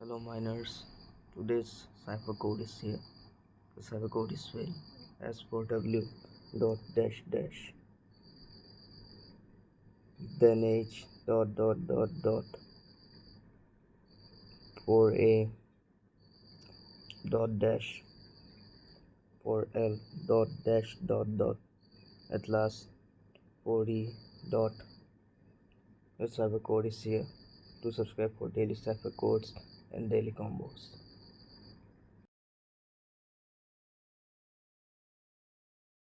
Hello miners, today's cipher code is here. The cipher code is well as for w dot dash dash then h dot dot dot dot for a dot dash for l dot dash dot dot at last for e dot. The cipher code is here. To subscribe for daily cipher codes and daily combos.